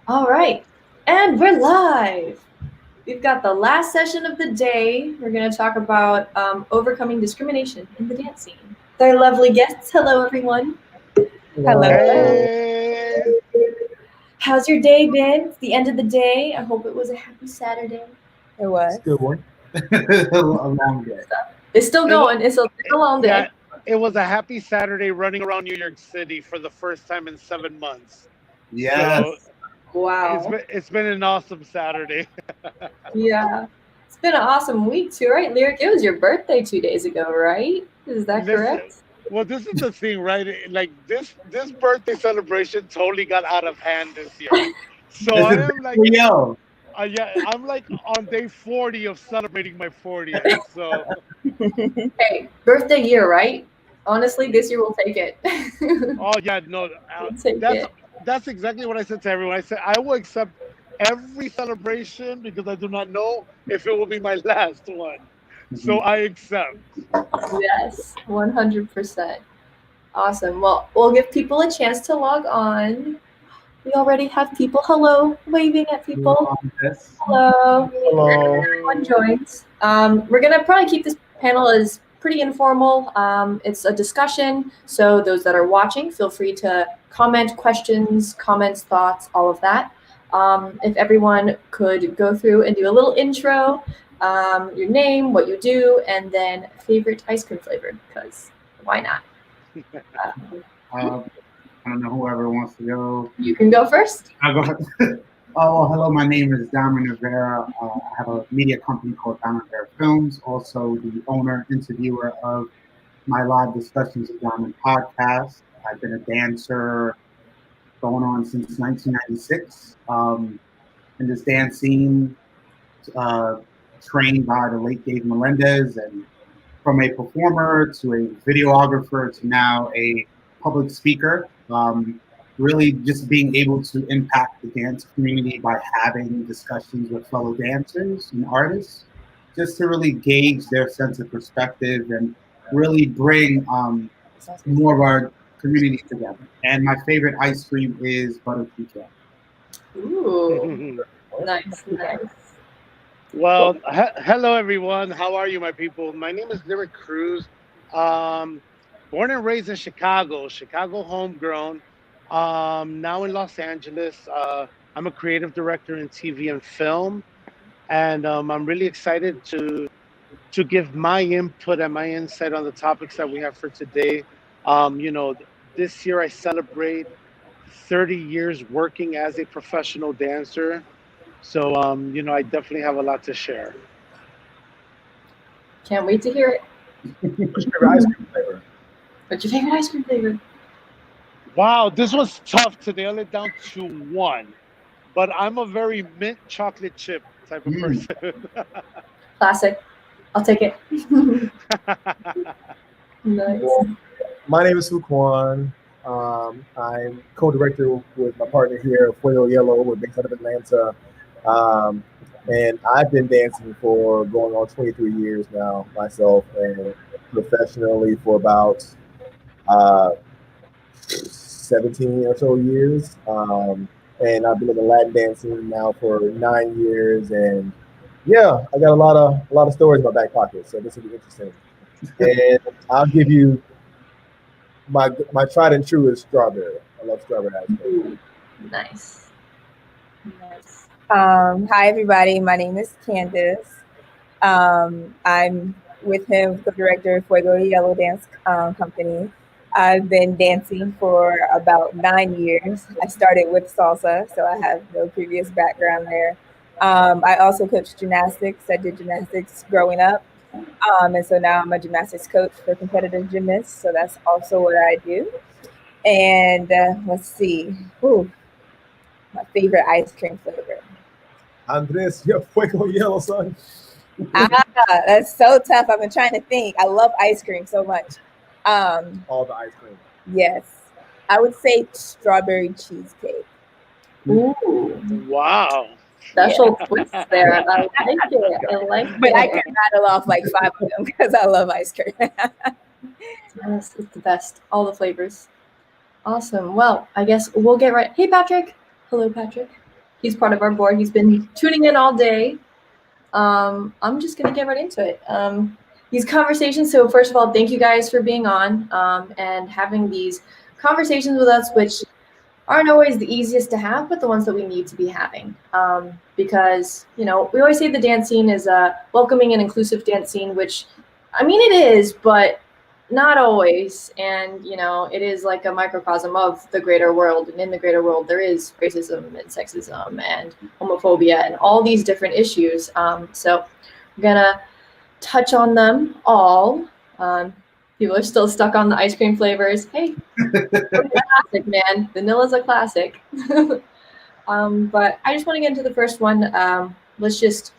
All right, and we're live. We've got the last session of the day. We're going to talk about overcoming discrimination in the dance scene. With our lovely guests. Hello, everyone. Hello. Hey, How's your day been? It's the end of the day. I hope it was a happy Saturday. It was. good one. A long day. It's still It was, going. It's a long day. yeah, it was a happy Saturday running around New York City for the first time in 7 months. Yes. So Wow. it's been an awesome Saturday. Yeah. It's been an awesome week too, right? Lyrik, it was your birthday 2 days ago, right? Is that Listen, correct? well, this is the thing, right? Like this birthday celebration totally got out of hand this year. So It's I a am like, big yo. yeah, I'm like on day 40 of celebrating my 40th. So Hey, birthday year, right? Honestly, this year we'll take it. oh yeah, no, We'll take that's it. that's exactly what I said to everyone. I said I will accept every celebration because I do not know if it will be my last one. So Mhm. I accept. Yes, 100%. Awesome. Well, we'll give people a chance to log on. We already have people. Hello, waving at people. Yes. Hello. Hello. Everyone Hello. joins. We're gonna probably keep this panel as pretty informal. It's a discussion, so those that are watching, feel free to comment questions, comments, thoughts, all of that. If everyone could go through and do a little intro, your name, what you do, and then favorite ice cream flavor, because why not? Uh, I don't know whoever wants to go. You can go first. I'll go. Oh, well, hello. My name is Diamond Rivera. I have a media company called Diamond Rivera Films. Also, the owner, interviewer of my live discussions of Diamond podcast. I've been a dancer going on since 1996 in this dance scene. Uh, Trained by the late Dave Melendez, and from a performer to a videographer to now a public speaker. Really, just being able to impact the dance community by having discussions with fellow dancers and artists, just to really gauge their sense of perspective and really bring more of our community together. And my favorite ice cream is butter pecan. Ooh, nice, nice. Well, hello everyone. How are you, my people? My name is Lyrik Cruz. Um, Born and raised in Chicago, Chicago homegrown. Now in Los Angeles. I'm a creative director in TV and film, and I'm really excited to give my input and my insight on the topics that we have for today. This year I celebrate 30 years working as a professional dancer. So, I definitely have a lot to share. Can't wait to hear it. What's your favorite ice cream flavor? What's your favorite ice cream flavor? Wow, this was tough to nail it down to one, but I'm a very mint chocolate chip type of Mm. person. Classic. I'll take it. Nice. Well, my name is Fuquan. I'm co-director with my partner here, Fuego, Hielo. We're based out of Atlanta. Um, and I've been dancing for going on 23 years now myself, and professionally for about uh, 17 or so years. And I've been in the Latin dancing now for 9 years, and yeah, I got a lot of stories in my back pocket, so this will be interesting. And I'll give you my tried and true is strawberry. I love strawberry ice cream. Ooh, nice. Nice. Hi, everybody. My name is Candace. I'm with him, co-director of Fuego Yellow Dance Company. I've been dancing for about 9 years. I started with salsa, so I have no previous background there. I also coach gymnastics. I did gymnastics growing up. And so now I'm a gymnastics coach for competitive gymnasts. So that's also what I do. And let's see. Ooh, my favorite ice cream flavor. Andres, you're Fuego Yellow, son. Ah, that's so tough. I've been trying to think. I love ice cream so much. All the ice cream. Yes, I would say strawberry cheesecake. Ooh, Wow. special twist there. I like it. I like But I it. can rattle off like 5 of them because I love ice cream. Yes, it's the best. All the flavors. Awesome. Well, I guess we'll get right. Hey, Patrick. Hello, Patrick. He's part of our board. He's been tuning in all day. I'm just going to get right into it. These conversations. So first of all, thank you guys for being on and having these conversations with us, which aren't always the easiest to have, but the ones that we need to be having. Because, you know, we always say the dance scene is a welcoming and inclusive dance scene, which, I mean, it is, but not always. And, you know, it is like a microcosm of the greater world. And in the greater world, there is racism and sexism and homophobia and all these different issues. So I'm going to touch on them all. People are still stuck on the ice cream flavors. Hey, classic, man. Vanilla's a classic. But I just want to get into the first one. Let's just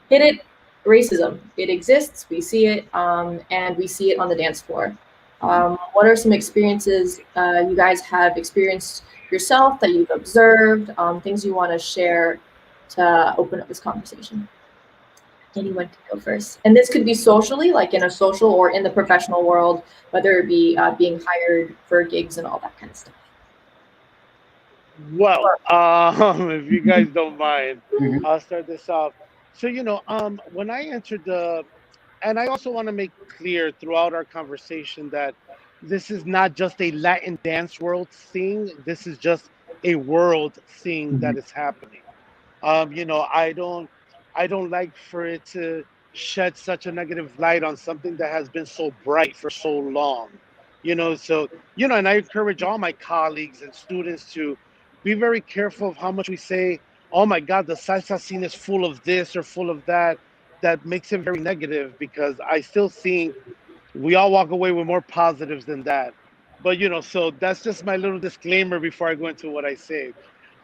hit it. Racism. It exists. We see it, and we see it on the dance floor. What are some experiences you guys have experienced yourself that you've observed? Things you want to share to open up this conversation? Anyone can go first. And this could be socially, like in a social or in the professional world, whether it be being hired for gigs and all that kind of stuff. Well, if you guys don't mind, I'll start this off. So, you know, when I entered and I also want to make clear throughout our conversation that this is not just a Latin dance world thing. This is just a world thing that is happening. You know, I don't like for it to shed such a negative light on something that has been so bright for so long. You know, so, you know, and I encourage all my colleagues and students to be very careful of how much we say, oh my God, the salsa scene is full of this or full of that. That makes it very negative, because I still think we all walk away with more positives than that. But, you know, so that's just my little disclaimer before I go into what I say.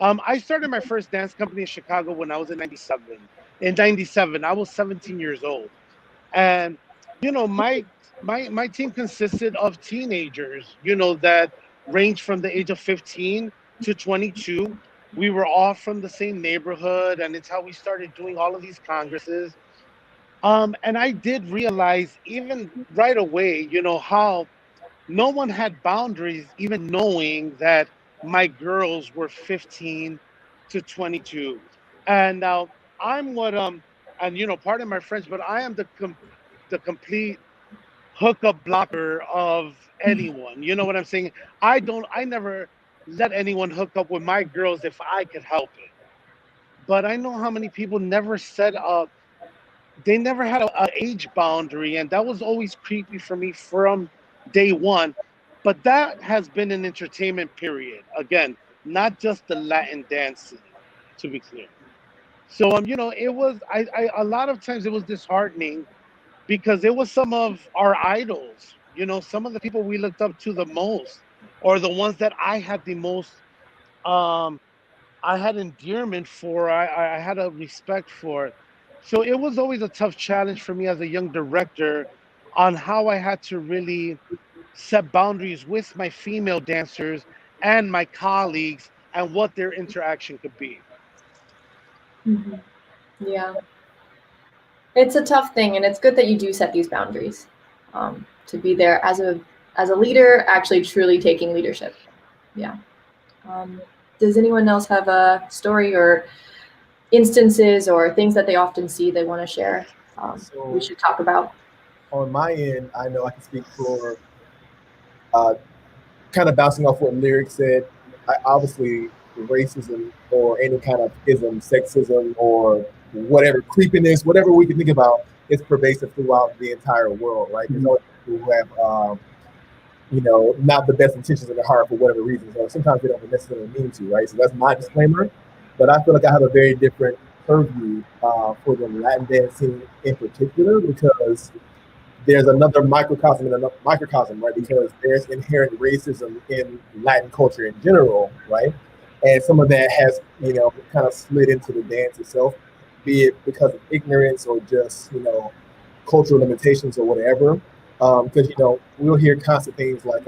I started my first dance company in Chicago when I was in 97. In 97, I was 17 years old. And, you know, my team consisted of teenagers, you know, that ranged from the age of 15 to 22. We were all from the same neighborhood, and it's how we started doing all of these congresses. And I did realize even right away, you know, how no one had boundaries, even knowing that my girls were 15 to 22. And now I'm and you know, pardon my French, but I am the complete hookup blocker of anyone. You know what I'm saying? I never let anyone hook up with my girls if I could help it. But I know how many people never set up, they never had a age boundary, and that was always creepy for me from day one. But that has been an entertainment period. Again, not just the Latin dancing, to be clear. So you know, it was I a lot of times it was disheartening, because it was some of our idols, you know, some of the people we looked up to the most, or the ones that I had the most um I had endearment for, I had a respect for. So it was always a tough challenge for me as a young director on how I had to really set boundaries with my female dancers and my colleagues, and what their interaction could be. Yeah. It's a tough thing, and it's good that you do set these boundaries to be there as a leader, actually truly taking leadership. Yeah. Does anyone else have a story or instances or things that they often see they want to share we should talk about? On my end, I know I can speak for kind of bouncing off what Lyrik said. Obviously, racism or any kind of ism, sexism, or whatever, creepiness, whatever we can think about, is pervasive throughout the entire world, right? There's always people who have, you know, not the best intentions in their heart for whatever reasons, or sometimes they don't necessarily mean to, right? So that's my disclaimer. But I feel like I have a very different purview for the Latin dance scene in particular, because there's another microcosm and another microcosm, right? Because there's inherent racism in Latin culture in general, right? And some of that has, you know, kind of slid into the dance itself, be it because of ignorance or just, you know, cultural limitations or whatever. Because, you know, we'll hear constant things like,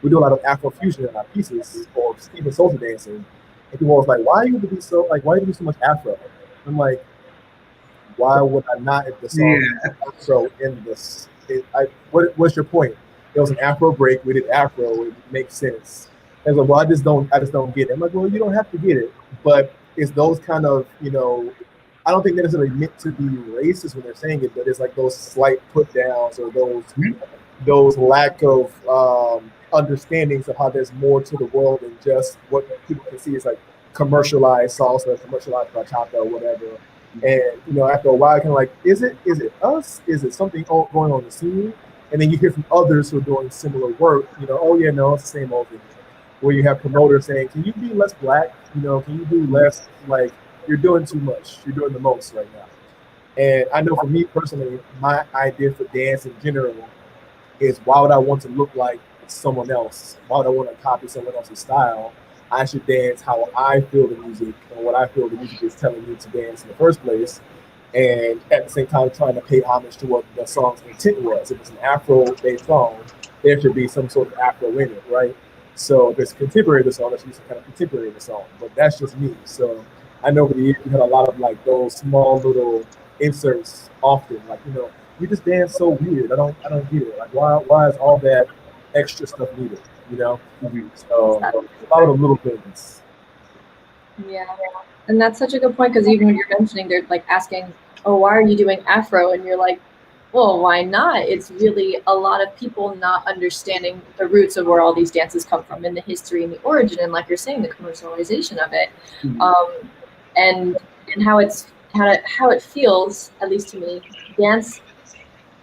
we do a lot of Afrofusion in our pieces, or even social dancing. And people always like, why do you do so much Afro? I'm like, why would I not, if the song Afro in this? What's your point? It was an Afro break. We did Afro. It makes sense. And like, well, I just don't get it. I'm like, well, you don't have to get it, but it's those kind of, I don't think that necessarily meant to be racist when they're saying it, but it's like those slight put downs or those lack of understandings of how there's more to the world than just what people can see is like commercialized salsa, commercialized bachata, or whatever. And after a while, kind of like, is it us? Is it something going on in the scene? And then you hear from others who are doing similar work. Oh yeah, no, it's the same old thing. Where you have promoters saying, "Can you be less black? Can you do less? Like, you're doing too much. You're doing the most right now." And I know for me personally, my idea for dance in general is, why would I want to look like someone else? Why would I want to copy someone else's style? I should dance how I feel the music and what I feel the music is telling me to dance in the first place. And at the same time, trying to pay homage to what the song's intent was. If it's an Afro-based song, there should be some sort of Afro in it, right? So if it's contemporary of the song, that's kind of contemporary of the song. But that's just me. So I know over the years we had a lot of like those small little inserts often. Like, you just dance so weird. I don't get it. Like, why is all that extra stuff needed? So a lot of the little things. Yeah, and that's such a good point, because even when you're mentioning, they're like asking, "Oh, why are you doing Afro?" And you're like, well, why not? It's really a lot of people not understanding the roots of where all these dances come from, and the history and the origin, and like you're saying, the commercialization of it, and how it feels, at least to me, dance,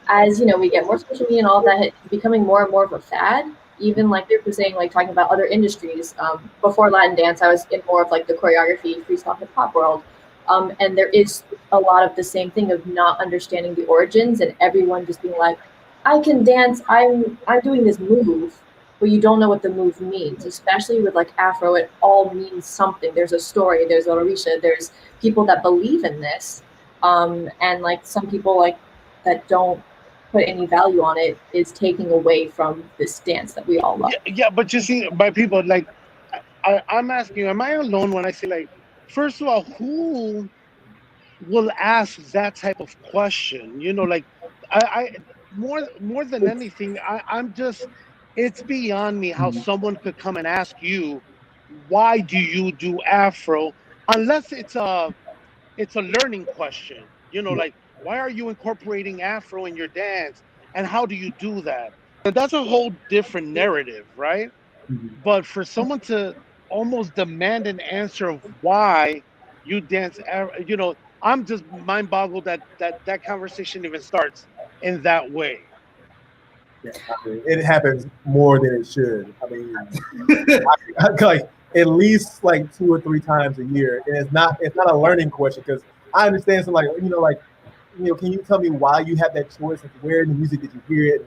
as we get more social media and all that, it's becoming more and more of a fad. Even like they were saying, like talking about other industries. Before Latin dance, I was in more of like the choreography, freestyle hip hop world. And there is a lot of the same thing of not understanding the origins, and everyone just being like, I can dance, I'm doing this move, but you don't know what the move means. Especially with like Afro, it all means something. There's a story, there's a Orisha, there's people that believe in this. And like some people like that don't put any value on it is taking away from this dance that we all love. Yeah, but you see, by people, like, I'm asking, am I alone when I say, like, first of all, who will ask that type of question? Like, I more than anything, I'm just, it's beyond me how someone could come and ask you, why do you do Afro, unless it's a learning question. Like, why are you incorporating Afro in your dance, and how do you do that? And that's a whole different narrative, right? But for someone to almost demand an answer of why you dance, I'm just mind boggled that conversation even starts in that way. Yeah, it happens more than it should. I mean, like at least like 2 or 3 times a year, and it's not a learning question, because I understand. So can you tell me why you had that choice? Like, where in the music did you hear it?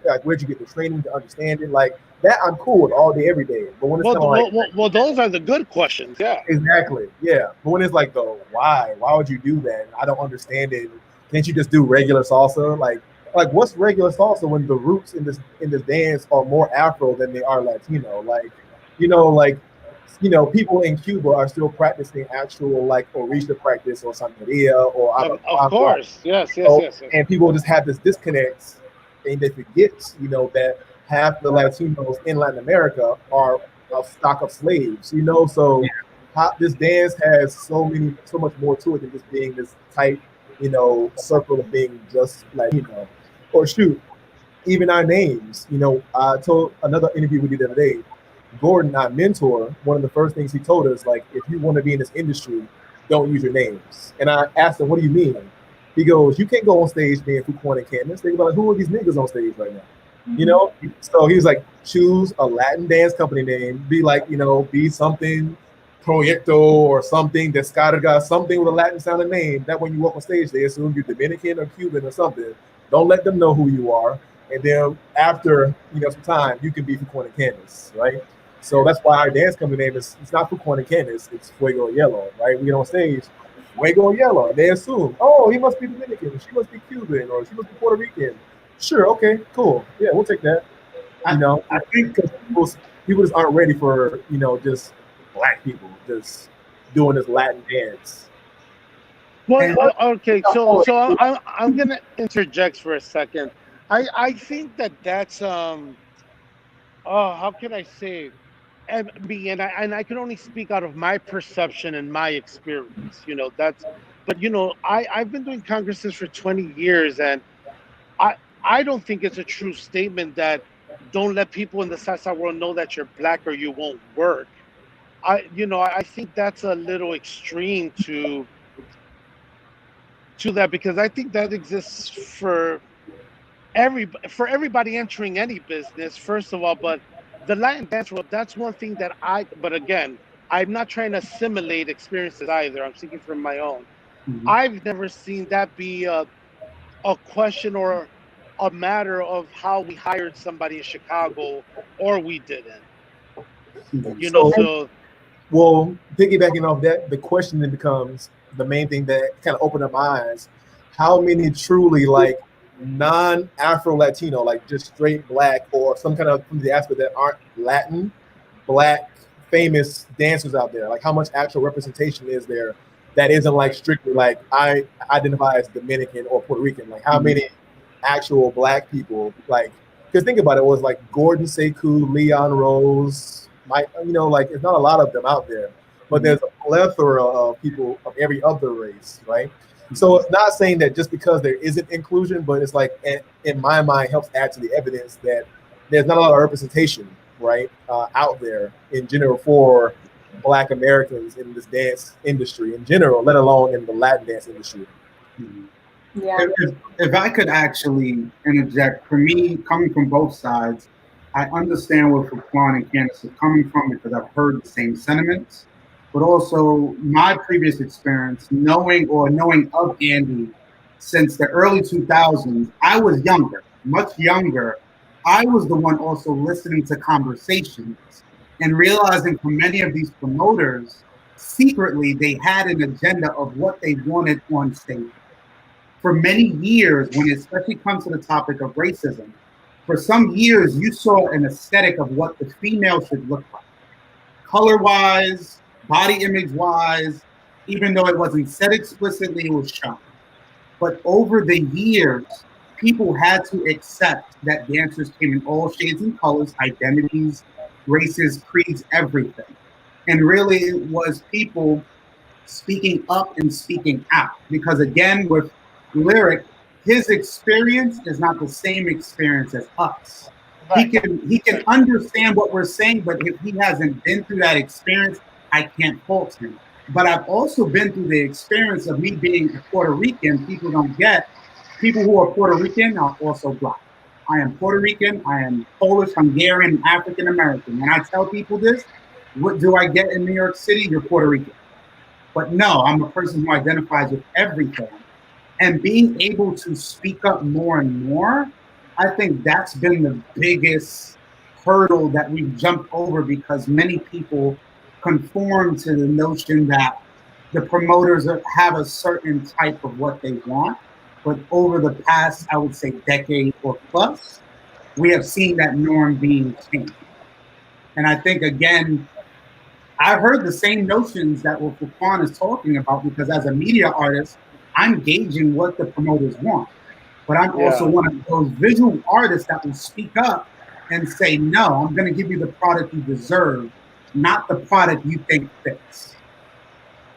Like, where'd you get the training to understand it? Like that, I'm cool with all day, every day. But when it's well, those are the good questions. Yeah, exactly. Yeah, but when it's like the why would you do that? I don't understand it. Can't you just do regular salsa? Like what's regular salsa when the roots in this dance are more Afro than they are Latino? People in Cuba are still practicing actual like Orisha practice or Santeria or of course, yes. And people just have this disconnect, and they forget, that half the Latinos in Latin America are a stock of slaves. So this dance has so much more to it than just being this tight, circle of being just like, or shoot, even our names. I told another interview we did the other day, Gordon, our mentor, one of the first things he told us, like, if you want to be in this industry, don't use your names. And I asked him, what do you mean? He goes, you can't go on stage being Fuquan and Candace. Think about, who are these niggas on stage right now? So he was like, choose a Latin dance company name, be like, be something Proyecto or something, Descarga, something with a Latin sounding name. That when you walk on stage, they assume you're Dominican or Cuban or something. Don't let them know who you are. And then after, some time, you can be Fuquan and Candace, right? So that's why our dance company name it's not Fuquan and Candace, it's Fuego and Hielo, right? We get on stage, Fuego and Hielo. They assume, oh, he must be Dominican, she must be Cuban, or she must be Puerto Rican. Sure, okay, cool. Yeah, we'll take that. I think because people just aren't ready for, just black people just doing this Latin dance. Well, okay, so I'm gonna interject for a second. I think that's how can I say? and I can only speak out of my perception and my experience. But I've been doing congresses for 20 years, and I I don't think it's a true statement that don't let people in the salsa world know that you're black or you won't work. I think that's a little extreme to that, because I think that exists for everybody entering any business, first of all. But the Latin dance world, that's one thing that but again, I'm not trying to assimilate experiences either. I'm speaking from my own. Mhm. I've never seen that be a question or a matter of how we hired somebody in Chicago or we didn't. Mhm. So, So well, piggybacking off that, the question then becomes the main thing that kind of opened up my eyes. How many truly like non-Afro Latino, like just straight black or some kind of from the aspect that aren't Latin, black famous dancers out there? Like how much actual representation is there that isn't like strictly like I identify as Dominican or Puerto Rican? Like how many actual black people like, because think about it, was like Gordon Sekou, Leon Rose, Mike, like it's not a lot of them out there, but there's a plethora of people of every other race, right? So it's not saying that just because there isn't inclusion, but it's like, in my mind, helps add to the evidence that there's not a lot of representation, right, out there in general for Black Americans in this dance industry in general, let alone in the Latin dance industry. Mhm. Yeah. If I could actually interject, for me, coming from both sides, I understand where Fuquan and Candace are coming from because I've heard the same sentiments. But also, my previous experience, knowing of Andy since the early 2000s, I was younger, much younger. I was the one also listening to conversations and realizing for many of these promoters, secretly, they had an agenda of what they wanted on stage for many years, when it especially comes to the topic of racism, for some years you saw an aesthetic of what the female should look like, color wise, body image wise, even though it wasn't said explicitly, it was shown. But over the years, people had to accept that dancers came in all shades and colors, identities, races, creeds, everything. And really, it was people speaking up and speaking out. Because again, with Lyrik, his experience is not the same experience as us. right. He can understand what we're saying, but if he hasn't been through that experience, I can't fault him. But I've also been through the experience of me being a Puerto Rican. People don't get, people who are Puerto Rican are also black. I am Puerto Rican, I am Polish, Hungarian, African American. When I tell people this, what do I get in New York City? You're Puerto Rican. But no, I'm a person who identifies with everything. And being able to speak up more and more, I think that's been the biggest hurdle that we've jumped over, because many people conform to the notion that the promoters have a certain type of what they want. But over the past, I would say, decade or plus, we have seen that norm being changed. And I think, again, I've heard the same notions that what Fuquan is talking about, because as a media artist, I'm gauging what the promoters want. But I'm also Yeah. one of those visual artists that will speak up and say, no, I'm going to give you the product you deserve, not the product you think fits.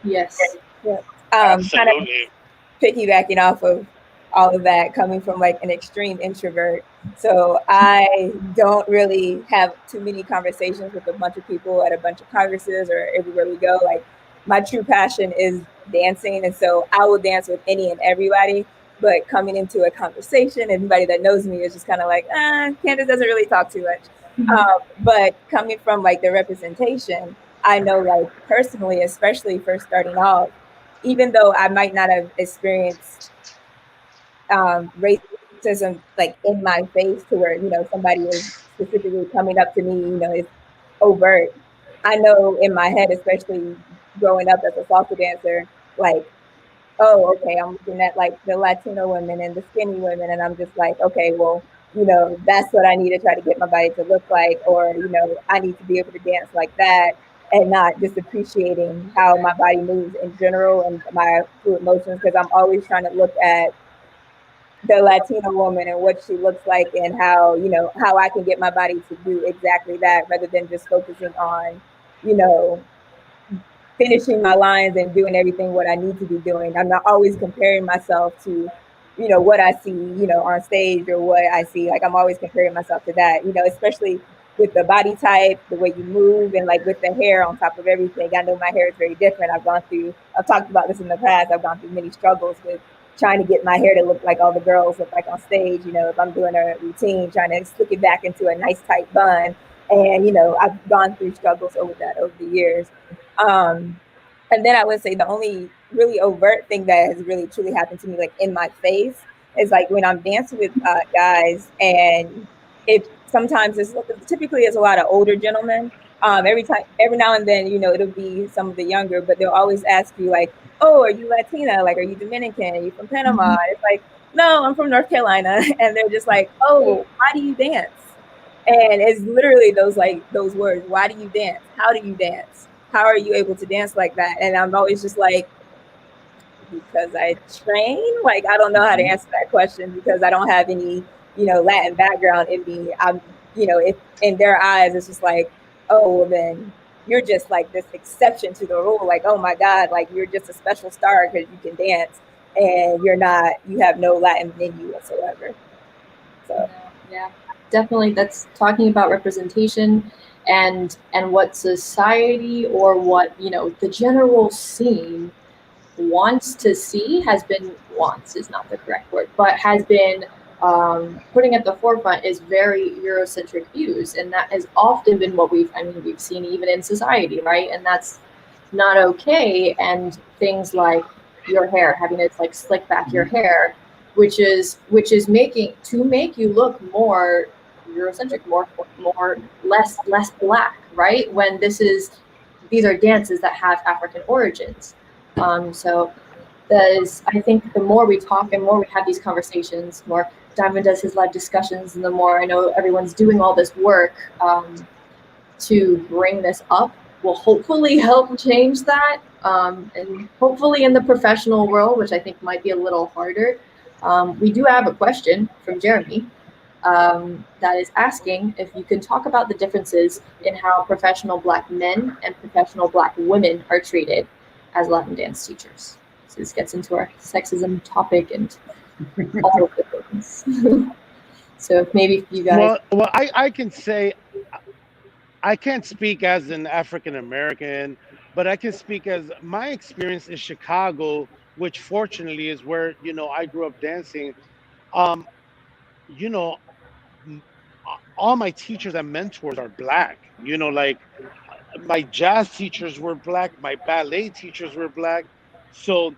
Yes. Yeah. Kind of Absolutely. piggybacking off of all of that, coming from like an extreme introvert. So I don't really have too many conversations with a bunch of people at a bunch of congresses or everywhere we go. Like my true passion is dancing. And so I will dance with any and everybody. But coming into a conversation, everybody that knows me is just kind of like, Candace doesn't really talk too much. But coming from like the representation, I know like personally, especially first starting off, even though I might not have experienced racism like in my face to where, somebody is specifically coming up to me, it's overt. I know in my head, especially growing up as a salsa dancer, like, oh, okay, I'm looking at like the Latino women and the skinny women, and I'm just like, okay, well, that's what I need to try to get my body to look like, or, I need to be able to dance like that, and not just appreciating how my body moves in general and my fluid motions, because I'm always trying to look at the Latina woman and what she looks like, and how, you know, how I can get my body to do exactly that, rather than just focusing on, you know, finishing my lines and doing everything what I need to be doing. I'm not always comparing myself to, you know, what I see, you know, on stage, or what I see. Like, I'm always comparing myself to that, you know, especially with the body type, the way you move, and like with the hair on top of everything. I know my hair is very different. I've talked about this in the past. I've gone through many struggles with trying to get my hair to look like all the girls look like on stage. You know, if I'm doing a routine, trying to slick it back into a nice tight bun. And, you know, I've gone through struggles over that over the years. And then I would say the only really overt thing that has really truly happened to me, like in my face, is like when I'm dancing with guys, and it sometimes it's typically it's a lot of older gentlemen. Every now and then, you know, it'll be some of the younger, but they'll always ask you like, "Oh, are you Latina? Like, are you Dominican? Are you from Panama?" It's like, "No, I'm from North Carolina," and they're just like, "Oh, why do you dance?" And it's literally those words. Why do you dance? How do you dance? How are you able to dance like that? And I'm always just like, because I train. Like, I don't know how to answer that question, because I don't have any, you know, Latin background in me. I'm, you know, if in their eyes, it's just like, oh, well, then you're just like this exception to the rule. Like, oh my God, like you're just a special star because you can dance, and you have no Latin in you whatsoever. So yeah, definitely. That's talking about representation and what society, or what, you know, the general scene wants to see, has been, wants is not the correct word, but has been putting at the forefront is very Eurocentric views, and that has often been what we've seen even in society, right? And that's not okay. And things like your hair, having to like slick back your hair, which is making to make you look more Eurocentric, more less black, right? When these are dances that have African origins. So I think the more we talk and more we have these conversations, more Diamond does his live discussions, and the more I know everyone's doing all this work to bring this up, will hopefully help change that. And hopefully in the professional world, which I think might be a little harder. We do have a question from Jeremy that is asking if you can talk about the differences in how professional Black men and professional Black women are treated as Latin dance teachers. So this gets into our sexism topic and all of the things. So maybe you guys. Well, I can say, I can't speak as an African American, but I can speak as my experience in Chicago, which fortunately is where, you know, I grew up dancing. You know, all my teachers and mentors are Black. You know, like my jazz teachers were Black, my ballet teachers were Black. So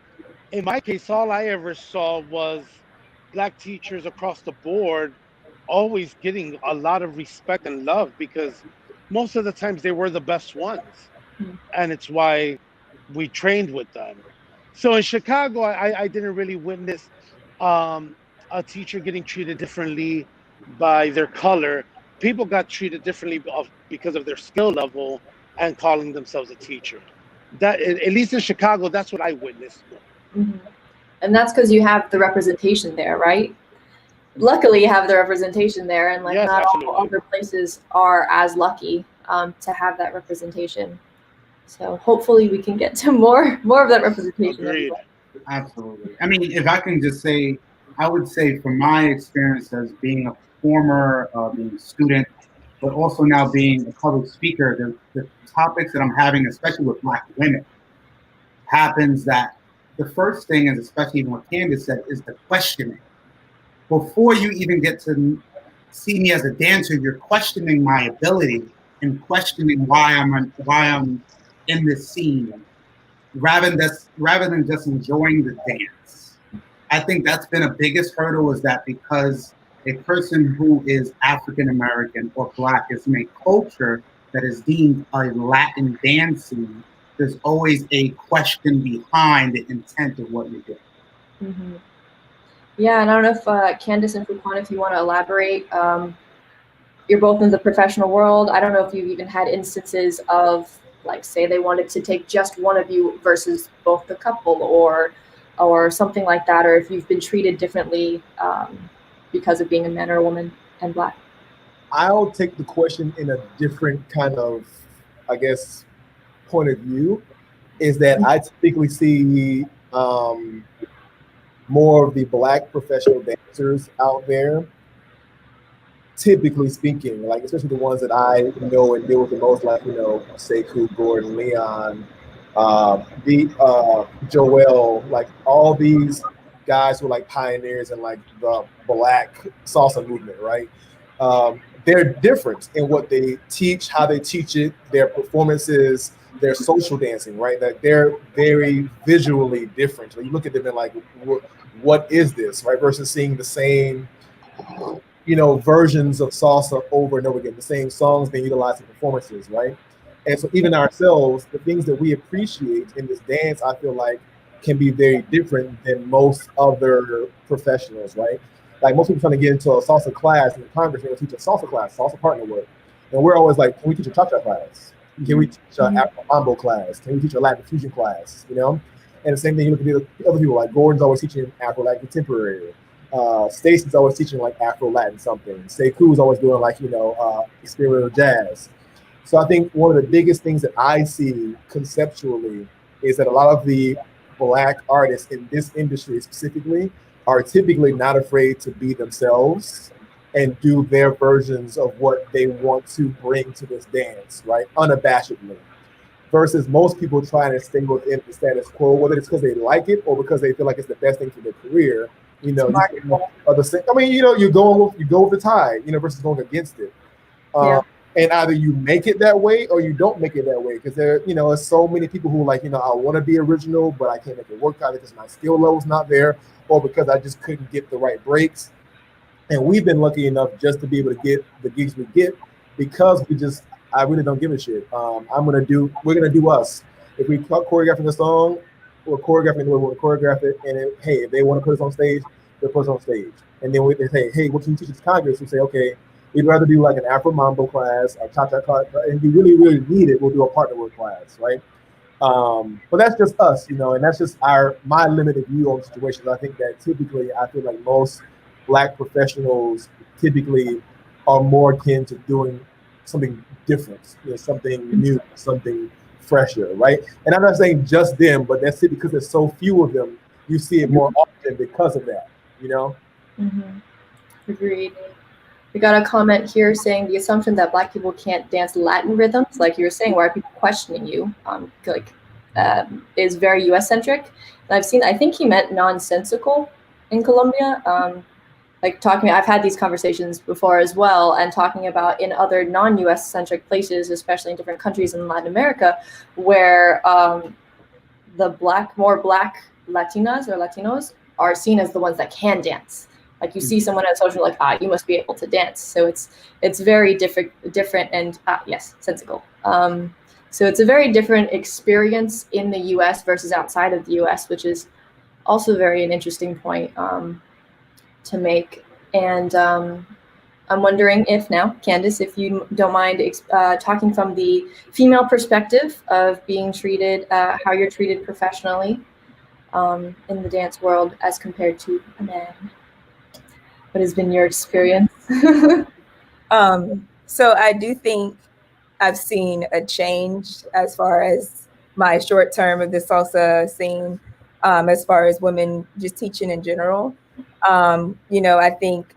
in my case, all I ever saw was Black teachers across the board always getting a lot of respect and love, because most of the times they were the best ones. And it's why we trained with them. So in Chicago, I didn't really witness a teacher getting treated differently by their color. People got treated differently because of their skill level and calling themselves a teacher. That, at least in Chicago, that's what I witnessed. Mm-hmm. And that's because you have the representation there, right? Luckily, you have the representation there, and like, yes, not absolutely. All other places are as lucky to have that representation. So hopefully we can get to more of that representation. Agreed. Absolutely. I mean, if I can just say, I would say from my experience as being a former being a student, but also now being a public speaker, the topics that I'm having, especially with Black women, happens that the first thing is, especially even what Candace said, is the questioning. Before you even get to see me as a dancer, you're questioning my ability and questioning why I'm in this scene, rather than just enjoying the dance. I think that's been a biggest hurdle, is that because a person who is African American or Black is in a culture that is deemed a Latin dancing, there's always a question behind the intent of what you're doing. Mm-hmm. Yeah, and I don't know if Candace and Fuquan, if you want to elaborate. You're both in the professional world. I don't know if you've even had instances of, like, say they wanted to take just one of you versus both the couple, or or something like that, or if you've been treated differently because of being a man or a woman and Black? I'll take the question in a different kind of, I guess, point of view, is that I typically see more of the Black professional dancers out there, typically speaking, like especially the ones that I know and deal with the most, like, Sekou, Gordon, Leon, Joel, like all these guys who are like pioneers in like the Black salsa movement, right? They're different in what they teach, how they teach it, their performances, their social dancing, right? That they're very visually different. Like you look at them and like, what is this, right? Versus seeing the same, versions of salsa over and over again, the same songs being utilized in performances, right? And so even ourselves, the things that we appreciate in this dance, I feel like can be very different than most other professionals, right? Like most people trying to get into a salsa class in Congress, they will teach a salsa class, salsa partner work. And we're always like, can we teach a cha-cha class? Can we teach an Afro mambo class? Can we teach a Latin fusion class? And the same thing, you look at the other people, like Gordon's always teaching Afro Latin contemporary. Stacy's always teaching like Afro Latin something. Sekou's always doing like, experimental jazz. So I think one of the biggest things that I see conceptually is that a lot of the Black artists in this industry specifically are typically not afraid to be themselves and do their versions of what they want to bring to this dance, right? Unabashedly. Versus most people trying to stay within the status quo, whether it's because they like it or because they feel like it's the best thing for their career. You go with the tide, versus going against it. And either you make it that way or you don't make it that way, because there's so many people who like, I want to be original, but I can't make it work either because my skill level's not there, or because I just couldn't get the right breaks. And we've been lucky enough just to be able to get the gigs we get because I really don't give a shit. We're gonna do us. If we choreographing a song, we're choreographing the way we want to choreograph it. And if they want to put us on stage, they'll put us on stage. And then they say, hey, what can you teach us Congress? We say, okay, we'd rather do like an Afro Mambo class, a cha-cha class, and if you really, really need it, we'll do a partner work class, right? But that's just us, and that's just my limited view on situations. I think that typically, I feel like most Black professionals typically are more akin to doing something different, something new, something fresher, right? And I'm not saying just them, but that's it because there's so few of them. You see it more often because of that, Agreed. We got a comment here saying the assumption that Black people can't dance Latin rhythms, like you were saying, why are people questioning you, is very U.S. centric. And I think he meant nonsensical in Colombia. I've had these conversations before as well, and talking about in other non-U.S. centric places, especially in different countries in Latin America, where the more black Latinas or Latinos are seen as the ones that can dance. Like you see someone at social, like, you must be able to dance. So it's very different and yes, sensical. So it's a very different experience in the U.S. versus outside of the U.S., which is also an interesting point to make. And I'm wondering if now, Candace, if you don't mind talking from the female perspective of being treated, how you're treated professionally in the dance world as compared to a man. What has been your experience? So I do think I've seen a change as far as my short term of the salsa scene, as far as women just teaching in general. I think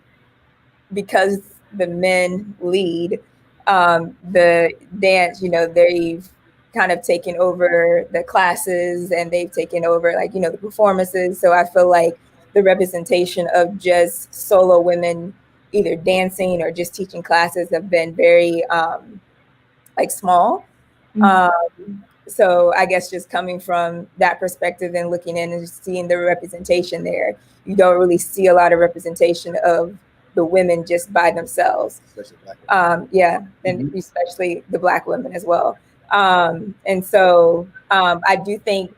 because the men lead the dance, they've kind of taken over the classes and they've taken over the performances. So I feel like the representation of just solo women either dancing or just teaching classes have been very small. So I guess just coming from that perspective and looking in and just seeing the representation there, you don't really see a lot of representation of the women just by themselves. Especially Black women. And especially the Black women as well. And so I do think,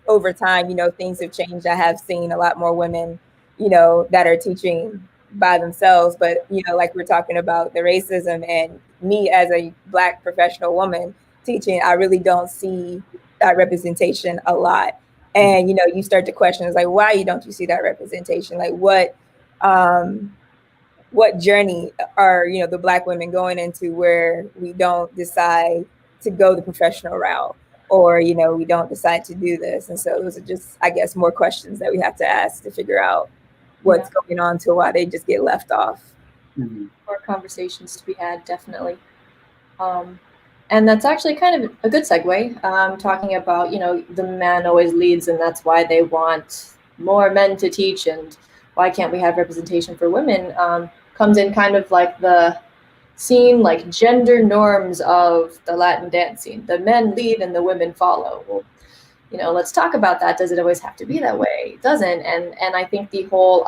over time, things have changed. I have seen a lot more women, that are teaching by themselves. But, like we're talking about the racism, and me as a Black professional woman teaching, I really don't see that representation a lot. And, you start to question, it's like, why don't you see that representation? Like what journey are, the Black women going into where we don't decide to go the professional route, or, we don't decide to do this. And so those are just, I guess, more questions that we have to ask to figure out what's going on to why they just get left off. More conversations to be had, definitely. And that's actually kind of a good segue, talking about, the man always leads, and that's why they want more men to teach, and why can't we have representation for women, comes in kind of like the scene, like gender norms of the Latin dance scene. The men lead and the women follow. Well, let's talk about that. Does it always have to be that way? It doesn't. And I think the whole,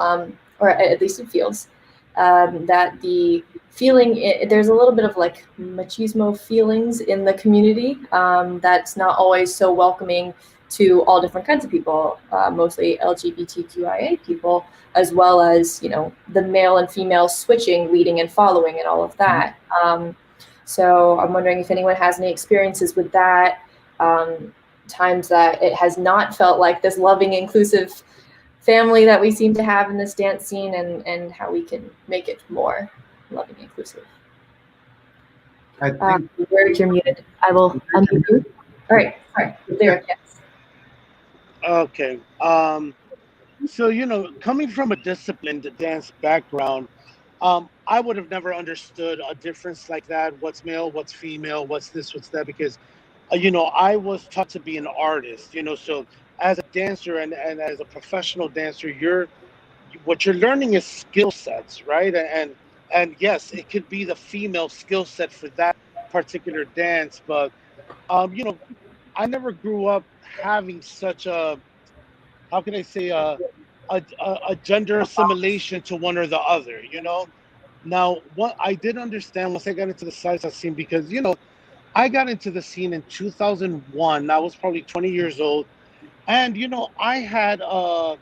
or at least it feels, that the feeling, there's a little bit of like machismo feelings in the community, that's not always so welcoming to all different kinds of people, mostly LGBTQIA people, as well as, the male and female switching, leading and following, and all of that. So I'm wondering if anyone has any experiences with that, times that it has not felt like this loving, inclusive family that we seem to have in this dance scene, and how we can make it more loving, inclusive. I think You're muted. I will unmute you. All right. Lyrik, yes. Okay. So, coming from a disciplined dance background, I would have never understood a difference like that. What's male, what's female, what's this, what's that, because, I was taught to be an artist, so as a dancer and as a professional dancer, what you're learning is skill sets, right? And yes, it could be the female skill set for that particular dance, but, I never grew up having such a, how can I say, a gender assimilation to one or the other, Now, what I did understand once I got into the salsa scene, because, I got into the scene in 2001. I was probably 20 years old. And, I had a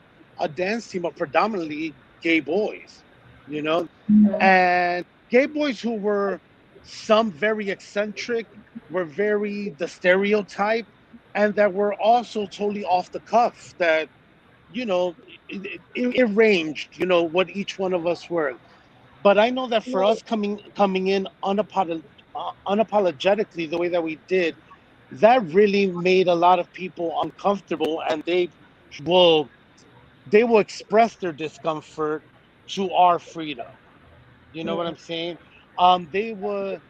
dance team of predominantly gay boys, and gay boys who were some very eccentric, were very the stereotype, and that were also totally off the cuff, that, it ranged, what each one of us were. But I know that for us coming in unapologetically the way that we did, that really made a lot of people uncomfortable, and will they will express their discomfort to our freedom. You know what I'm saying? They would,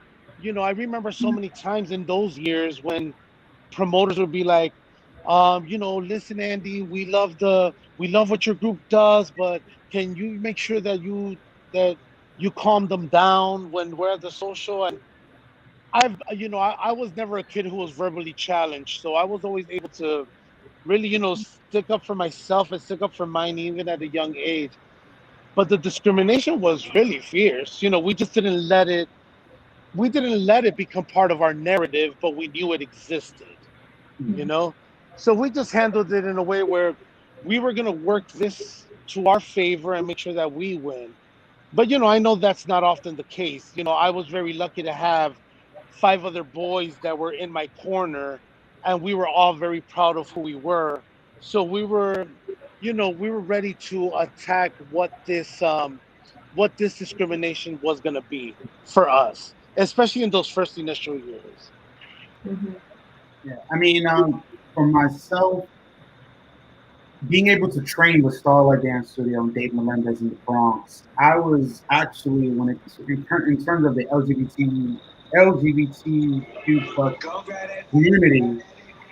I remember so many times in those years when promoters would be like, listen, Andy, we love what your group does, but can you make sure that you calm them down when we're at the social? And I was never a kid who was verbally challenged, so I was always able to really, stick up for myself and stick up for mine even at a young age. But the discrimination was really fierce. We just didn't let it become part of our narrative, but we knew it existed, you know? So we just handled it in a way where we were going to work this to our favor and make sure that we win. But, I know that's not often the case. I was very lucky to have 5 other boys that were in my corner, and we were all very proud of who we were. So we were ready to attack what this discrimination was going to be for us, especially in those first initial years. Yeah, I mean, for myself, being able to train with Starlight Dance Studio and Dave Melendez in the Bronx, I was actually, in terms of the LGBTQ plus community,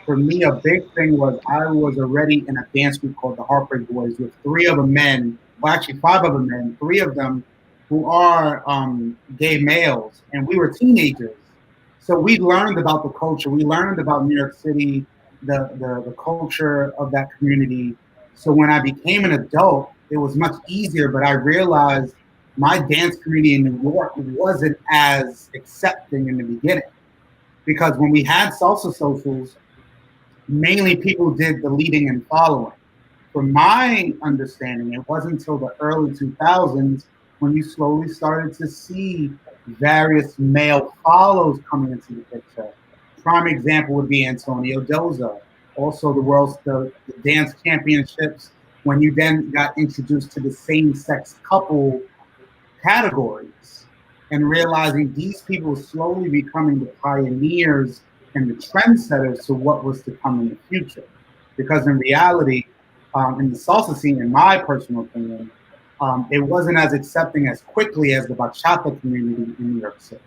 for me, a big thing was I was already in a dance group called the Heartbreak Boys with 3 other men, well, actually 5 other men, 3 of them who are gay males, and we were teenagers. So we learned about the culture. We learned about New York City, the culture of that community. So when I became an adult, it was much easier, but I realized my dance community in New York wasn't as accepting in the beginning. Because when we had salsa socials, mainly people did the leading and following. From my understanding, it wasn't until the early 2000s when you slowly started to see various male follows coming into the picture. Prime example would be Antonio Doza. also the dance championships, when you then got introduced to the same-sex couple categories and realizing these people slowly becoming the pioneers and the trendsetters to what was to come in the future. Because in reality, in the salsa scene, in my personal opinion, it wasn't as accepting as quickly as the bachata community in New York City.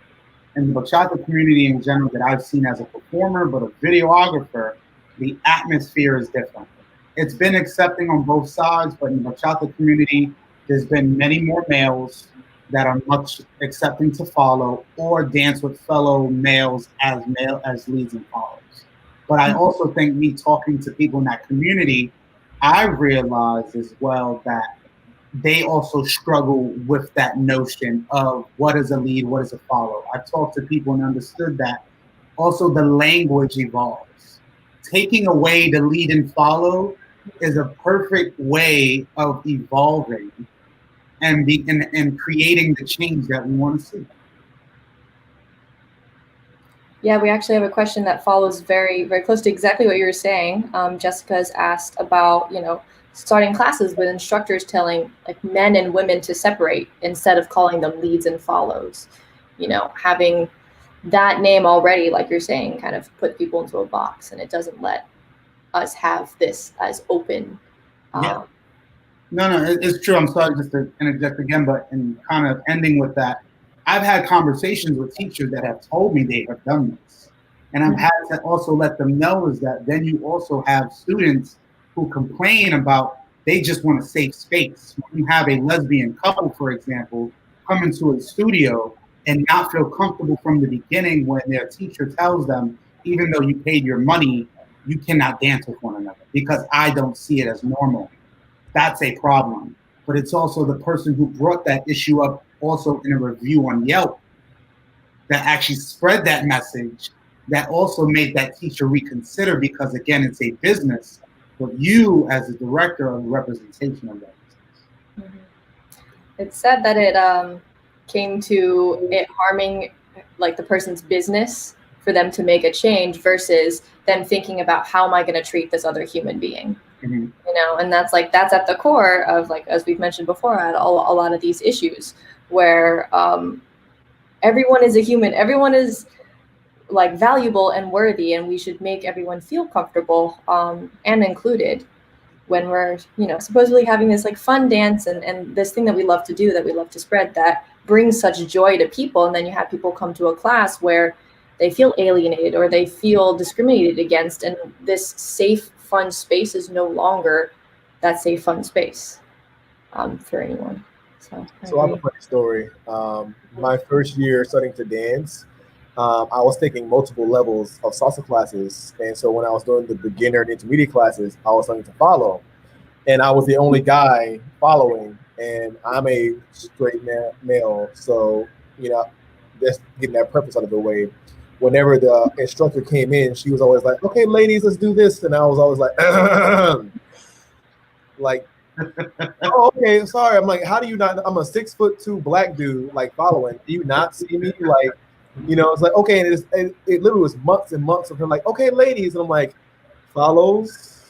And the bachata community in general that I've seen as a performer, but a videographer, the atmosphere is different. It's been accepting on both sides, but in the bachata community, there's been many more males that are much accepting to follow or dance with fellow males as leads and follows. But I also think me talking to people in that community, I realized as well that they also struggle with that notion of what is a lead, what is a follow. I've talked to people and understood that also the language evolves. Taking away the lead and follow is a perfect way of evolving and creating the change that we want to see. Yeah, we actually have a question that follows very, very close to exactly what you were saying. Jessica's asked about, starting classes with instructors telling like men and women to separate instead of calling them leads and follows. Having that name already, like you're saying, kind of put people into a box, and it doesn't let us have this as open. Yeah. No, it's true. I'm sorry just to interject again, but in kind of ending with that, I've had conversations with teachers that have told me they have done this. And I've had to also let them know is that then you also have students who complain about they just want a safe space. When you have a lesbian couple, for example, come into a studio and not feel comfortable from the beginning when their teacher tells them, even though you paid your money, you cannot dance with one another because I don't see it as normal. That's a problem. But it's also the person who brought that issue up also in a review on Yelp that actually spread that message that also made that teacher reconsider because, again, it's a business, but you as a director are the representation of that business. It's said that it came to it harming like the person's business for them to make a change versus them thinking about how am I going to treat this other human being. Mm-hmm. And that's at the core of, like, as we've mentioned before, a lot of these issues where everyone is a human, everyone is like valuable and worthy, and we should make everyone feel comfortable and included when we're supposedly having this like fun dance and this thing that we love to do, that we love to spread, that brings such joy to people. And then you have people come to a class where they feel alienated or they feel discriminated against, and this safe, fun space is no longer that safe, fun space for anyone. So I have a funny story. My first year starting to dance, I was taking multiple levels of salsa classes. And so when I was doing the beginner and intermediate classes, I was starting to follow. And I was the only guy following. And I'm a straight male. So, just getting that preface out of the way. Whenever the instructor came in, she was always like, okay, ladies, let's do this. And I was always like, like, oh, okay, sorry. I'm like, how do you not? I'm a 6'2" black dude, like following. Do you not see me? Like, it's like, okay. And it literally was months and months of her like, okay, ladies. And I'm like, follows?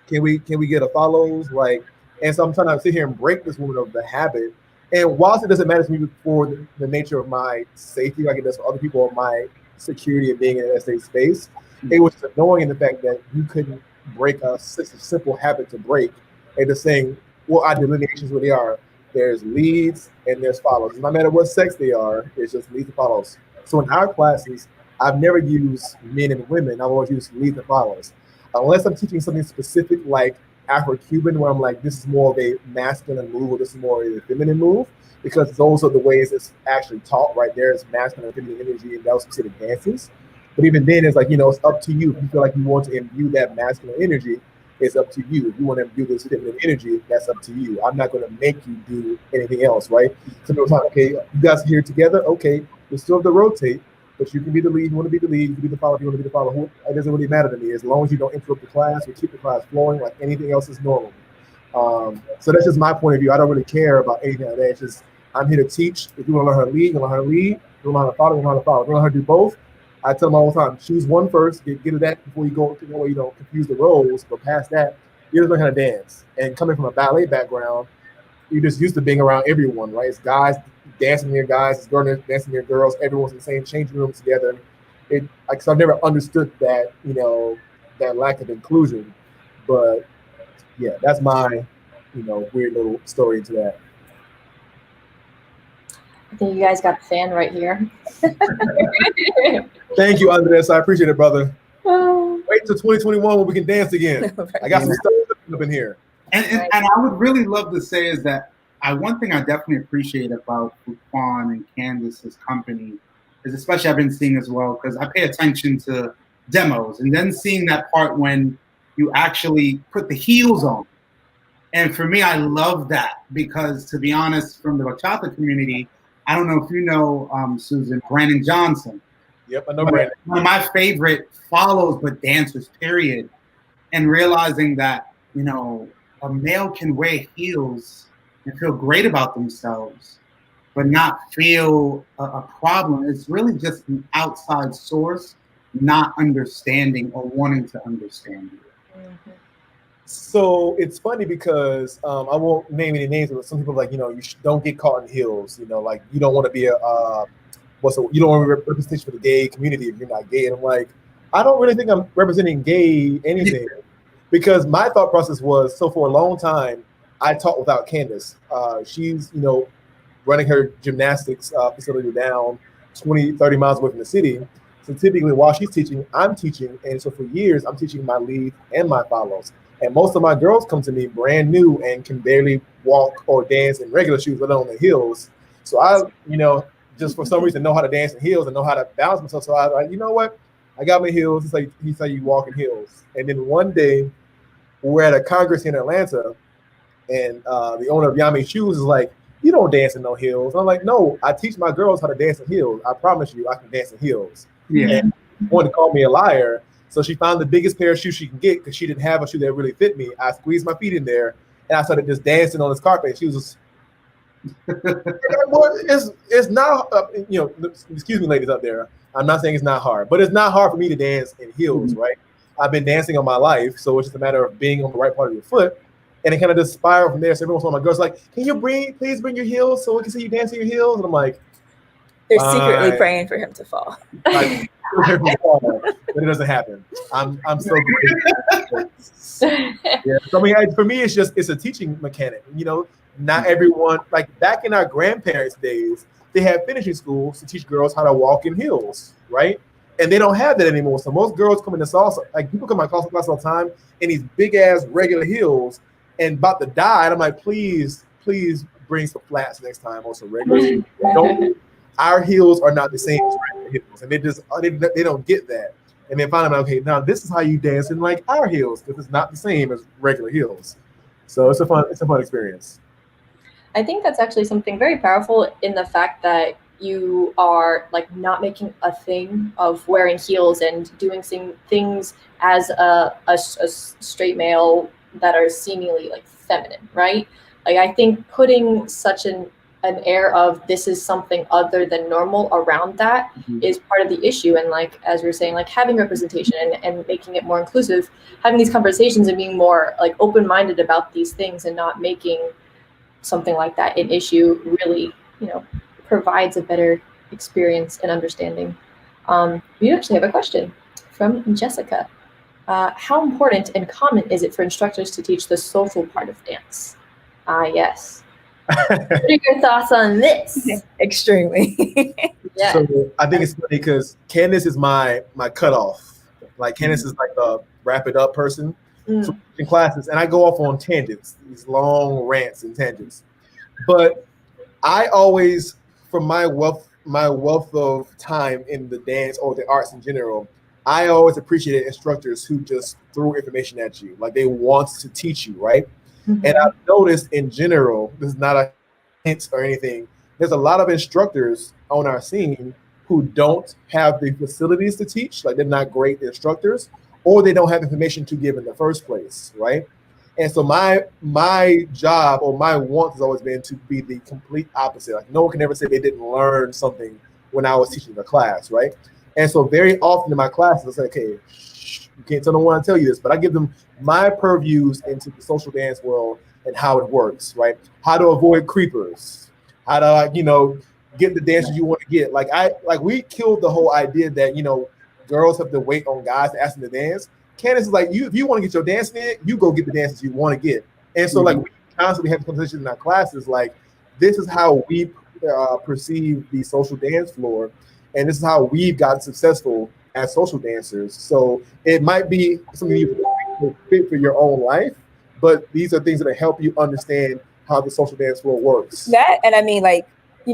Can we get a follows? Like, and so I'm trying to sit here and break this woman of the habit. And whilst it doesn't matter to me for the nature of my safety, like it does for other people, of my security of being in a safe space, it was just annoying in the fact that you couldn't break a simple habit to break. And just saying, what our delineations really are. There's leads and there's follows. No matter what sex they are, it's just leads and follows. So in our classes, I've never used men and women. I've always used leads and follows. Unless I'm teaching something specific like Afro-Cuban, where I'm like, this is more of a masculine move or this is more of a feminine move, because those are the ways it's actually taught right there. It's masculine and feminine energy in those specific dances. But even then, it's like, it's up to you. If you feel like you want to imbue that masculine energy, it's up to you. If you want to imbue this feminine energy, that's up to you. I'm not going to make you do anything else, right? So people talk, okay, you guys are here together. Okay, we still have to rotate, but you can be the lead. You want to be the lead. You can be the follower. If you want to be the follower, it doesn't really matter to me. As long as you don't interrupt the class, we keep the class flowing like anything else is normal. So that's just my point of view. I don't really care about anything like that. It's just, I'm here to teach. If you want to learn how to lead, you learn how to lead. If you want to learn how to follow, you learn how to follow. If you learn how to do both, I tell them all the time, choose one first, get to that before you go to the way you don't confuse the roles. But past that, you just learn how to dance. And coming from a ballet background, you're just used to being around everyone, right? It's guys dancing near guys, it's girls dancing near girls. Everyone's in the same changing room together. So I've never understood that, that lack of inclusion. But yeah, that's my, weird little story into that. I think you guys got a fan right here. Thank you, Andres. I appreciate it, brother. Wait till 2021 when we can dance again. I got some stuff up in here. And I would really love to say is that one thing I definitely appreciate about Fuquan and Candace's company is, especially I've been seeing as well, because I pay attention to demos and then seeing that part when you actually put the heels on. And for me, I love that because, to be honest, from the bachata community, I don't know if you know Susan, Brandon Johnson. Yep, I know Brandon. One of my favorite follows, but dancers, period. And realizing that, a male can wear heels and feel great about themselves, but not feel a problem. It's really just an outside source, not understanding or wanting to understand you. Mm-hmm. So it's funny because I won't name any names, but some people are like, you don't get caught in heels. Like you don't want to be you don't want to be representation for the gay community if you're not gay. And I'm like, I don't really think I'm representing gay anything. Because my thought process was, so for a long time, I taught without Candace. She's, running her gymnastics facility down 20, 30 miles away from the city. So typically while she's teaching, I'm teaching. And so for years, I'm teaching my lead and my follows. And most of my girls come to me brand new and can barely walk or dance in regular shoes, let alone the heels. So I, just for some reason know how to dance in heels and know how to balance myself. So I like, you know what? I got my heels. It's like he said, you walk in heels. And then one day, we're at a congress in Atlanta, and the owner of Yami Shoes is like, "You don't dance in no heels." And I'm like, "No, I teach my girls how to dance in heels. I promise you, I can dance in heels." Yeah. And she wanted to call me a liar, so she found the biggest pair of shoes she can get because she didn't have a shoe that really fit me. I squeezed my feet in there, and I started just dancing on this carpet. She was just. Well, it's not, excuse me, ladies up there. I'm not saying it's not hard, but it's not hard for me to dance in heels, right? I've been dancing all my life, so it's just a matter of being on the right part of your foot, and it kind of just spiraled from there. So every once in a while, my girl's like, "Can you please bring your heels so we can see you dancing your heels?" And I'm like, they're secretly praying for him to fall. But it doesn't happen. I'm so good. Yeah. So, for me, it's a teaching mechanic. Not everyone, like back in our grandparents' days, they had finishing schools to teach girls how to walk in heels, right? And they don't have that anymore. So most girls come into salsa, like people come to my salsa class all the time in these big ass regular heels and about to die. And I'm like, please bring some flats next time or some regular heels. Our heels are not the same as regular heels. And they don't get that. And then finally, I'm like, okay, now this is how you dance in like our heels, because it's not the same as regular heels. So it's a fun experience. I think that's actually something very powerful in the fact that you are like not making a thing of wearing heels and doing things as a straight male that are seemingly like feminine, right? Like I think putting such an air of this is something other than normal around that is part of the issue. And like, as we were saying, like having representation and making it more inclusive, having these conversations and being more like open-minded about these things and not making something like that an issue really, provides a better experience and understanding. We actually have a question from Jessica. How important and common is it for instructors to teach the social part of dance? Yes. What are your thoughts on this? Extremely. Yeah. So I think it's funny because Candace is my cutoff. Like Candace is like a wrap it up person. So in classes, and I go off on tangents, these long rants and tangents. But I always, from my wealth of time in the dance or the arts in general, I always appreciated instructors who just threw information at you, like they want to teach you, right? Mm-hmm. And I've noticed in general, this is not a hint or anything, there's a lot of instructors on our scene who don't have the facilities to teach, like they're not great instructors, or they don't have information to give in the first place, right? And so my job or my want has always been to be the complete opposite. Like no one can ever say they didn't learn something when I was teaching the class, right? And so very often in my classes, I say, okay, you can't tell no one to tell you this, but I give them my purviews into the social dance world and how it works, right? How to avoid creepers, how to, get the dancers you want to get. We killed the whole idea that, girls have to wait on guys to ask them to dance. Candace is like, if you want to get your dance in, you go get the dances you want to get. And so we constantly have conversations in our classes, like, this is how we perceive the social dance floor. And this is how we've gotten successful as social dancers. So it might be something you fit for your own life, but these are things that help you understand how the social dance floor works. That, and I mean, he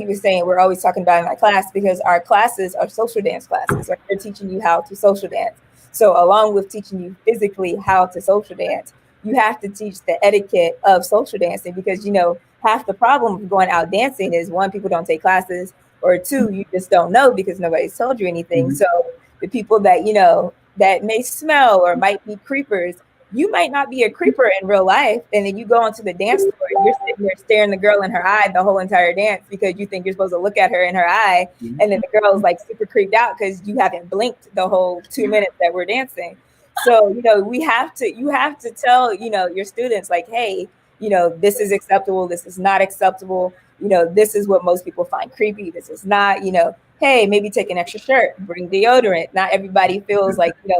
was saying, we're always talking about in my class because our classes are social dance classes. Right? They're teaching you how to social dance. So along with teaching you physically how to social dance, you have to teach the etiquette of social dancing because, half the problem of going out dancing is, one, people don't take classes, or two, you just don't know because nobody's told you anything. So the people that, that may smell or might be creepers, you might not be a creeper in real life. And then you go onto the dance floor and you're sitting there staring the girl in her eye the whole entire dance because you think you're supposed to look at her in her eye. And then the girl is super creeped out because you haven't blinked the whole 2 minutes that we're dancing. So, you have to tell, your students hey, this is acceptable. This is not acceptable. This is what most people find creepy. This is not, hey, maybe take an extra shirt, bring deodorant. Not everybody feels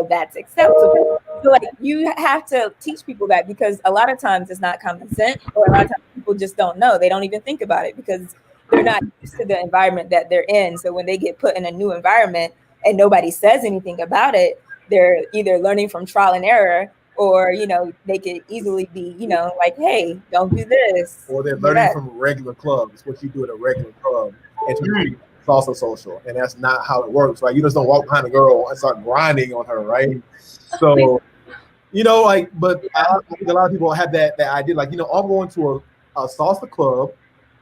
that's acceptable. So you have to teach people that because a lot of times it's not common sense, or a lot of times people just don't know. They don't even think about it because they're not used to the environment that they're in. So when they get put in a new environment and nobody says anything about it, they're either learning from trial and error, or they could easily be hey, don't do this, or they're learning from regular clubs, what you do at a regular club, and it's also social, and that's not how it works, right? You just don't walk behind a girl and start grinding on her, right? So but I think a lot of people have that idea, I'm going to a salsa club.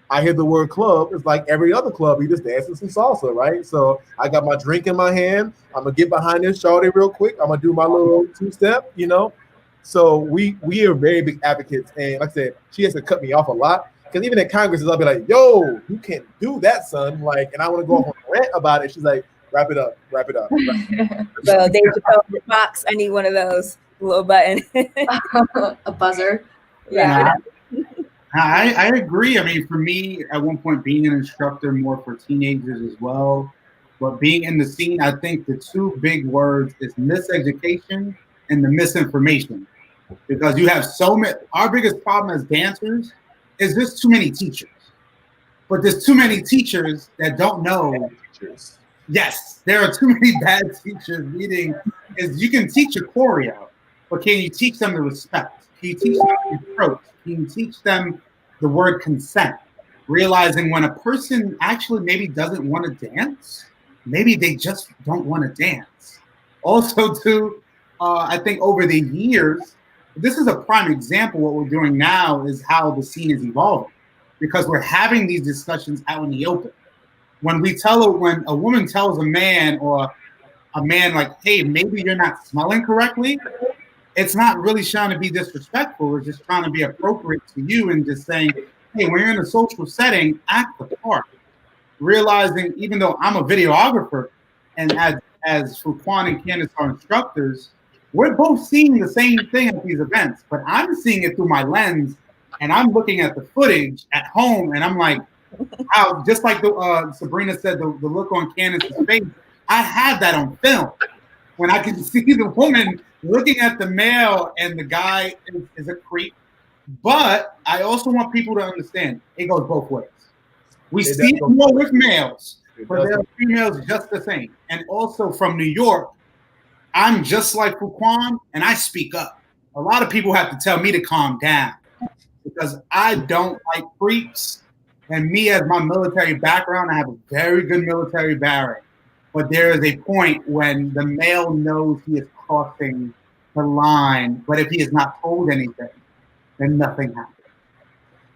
I hear the word club. It's like every other club. We just dancing some salsa, right? So I got my drink in my hand. I'm gonna get behind this shawty real quick. I'm gonna do my little two-step, So we are very big advocates. And like I said, she has to cut me off a lot because even at Congresses, I'll be like, "Yo, you can't do that, son!" And I want to go off on a rant about it. She's like, "Wrap it up." So Dave Chappelle box. I need one of those little button. A buzzer. Yeah. I agree. I mean, for me, at one point, being an instructor more for teenagers as well, but being in the scene, I think the two big words is miseducation and the misinformation. Because you have so many, our biggest problem as dancers is there's too many teachers. But there's too many teachers that don't know. Yes, there are too many bad teachers. Meaning is you can teach a choreo, but can you teach them the respect? Can you teach them the approach? Can you teach them the word consent? Realizing when a person actually maybe doesn't want to dance, maybe they just don't want to dance. Also, too, I think over the years, this is a prime example. What we're doing now is how the scene is evolving because we're having these discussions out in the open. When a woman tells a man or a man hey, maybe you're not smelling correctly, it's not really trying to be disrespectful. It's just trying to be appropriate to you and just saying, hey, when you're in a social setting, act the part. Realizing even though I'm a videographer and as Fuquan and Candace are instructors, we're both seeing the same thing at these events, but I'm seeing it through my lens and I'm looking at the footage at home and I'm like, wow, just like Sabrina said, the look on Candace's face, I have that on film. When I can see the woman looking at the male and the guy is a creep. But I also want people to understand it goes both ways. We see it more with males, but there are females just the same. And also from New York, I'm just like Fuquan and I speak up. A lot of people have to tell me to calm down because I don't like creeps. And me, as my military background, I have a very good military barrack. But there is a point when the male knows he is crossing the line, but if he is not told anything, then nothing happens.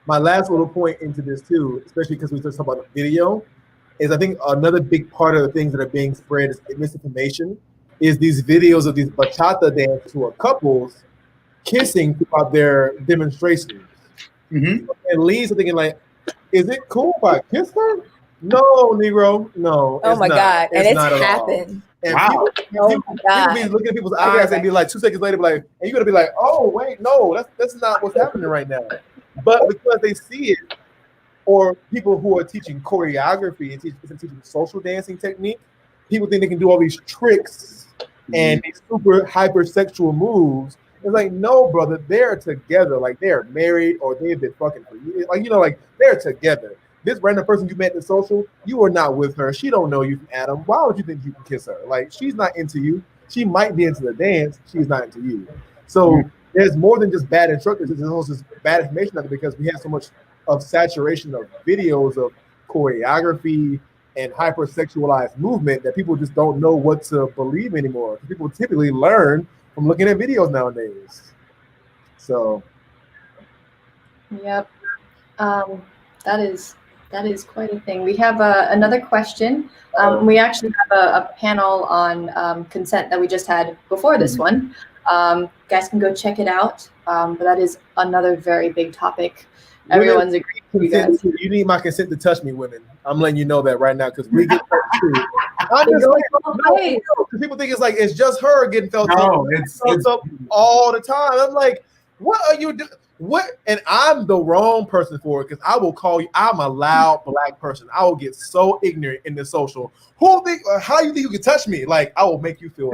My last little point into this too, especially because we just talked about the video, is I think another big part of the things that are being spread is misinformation, is these videos of these bachata dancers who are couples kissing throughout their demonstrations. And leads to thinking is it cool if I kiss her? No, Negro, no. Oh it's my not. God. And it's not at all. happened. And Wow. Oh people my God. be looking at people's eyes and be like 2 seconds later, be like, and you're gonna be like, oh wait, no, that's not what's happening right now. But because they see it, or people who are teaching choreography and teaching social dancing technique, people think they can do all these tricks and these super hypersexual moves. It's like, no, brother, they're together. Like they're married or they've been fucking for years. Like, like they're together. This random person you met in the social, you are not with her. She don't know you from Adam. Why would you think you can kiss her? Like, she's not into you. She might be into the dance. She's not into you. So there's more than just bad instructors. There's also just bad information out there because we have so much of saturation of videos of choreography and hypersexualized movement that people just don't know what to believe anymore. People typically learn from looking at videos nowadays. So, yep, that is quite a thing. We have another question. We actually have a panel on consent that we just had before this one. Guys can go check it out. But that is another very big topipic. Everyone's agreeing with you guys. You need my consent to touch me, women. I'm letting you know that right now because we get touched too. I'm just like, because people think it's just her getting felt up. No, it's up all the time. I'm like, what are you doing? What? And I'm the wrong person for it because I will call you. I'm a loud black person. I will get so ignorant in the social. How you think you can touch me? Like I will make you feel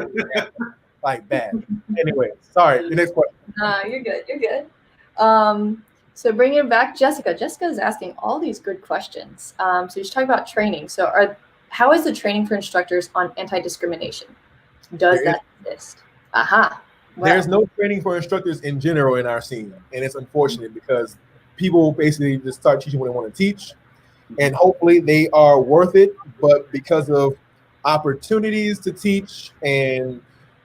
like bad. Anyway, sorry. The next question. You're good. You're good. So bringing it back, Jessica. Jessica is asking all these good questions. So she's talking about training. So how is the training for instructors on anti-discrimination? Does that exist? Aha. Well, there's no training for instructors in general in our scene, and it's unfortunate because people basically just start teaching what they want to teach, and hopefully they are worth it. But because of opportunities to teach and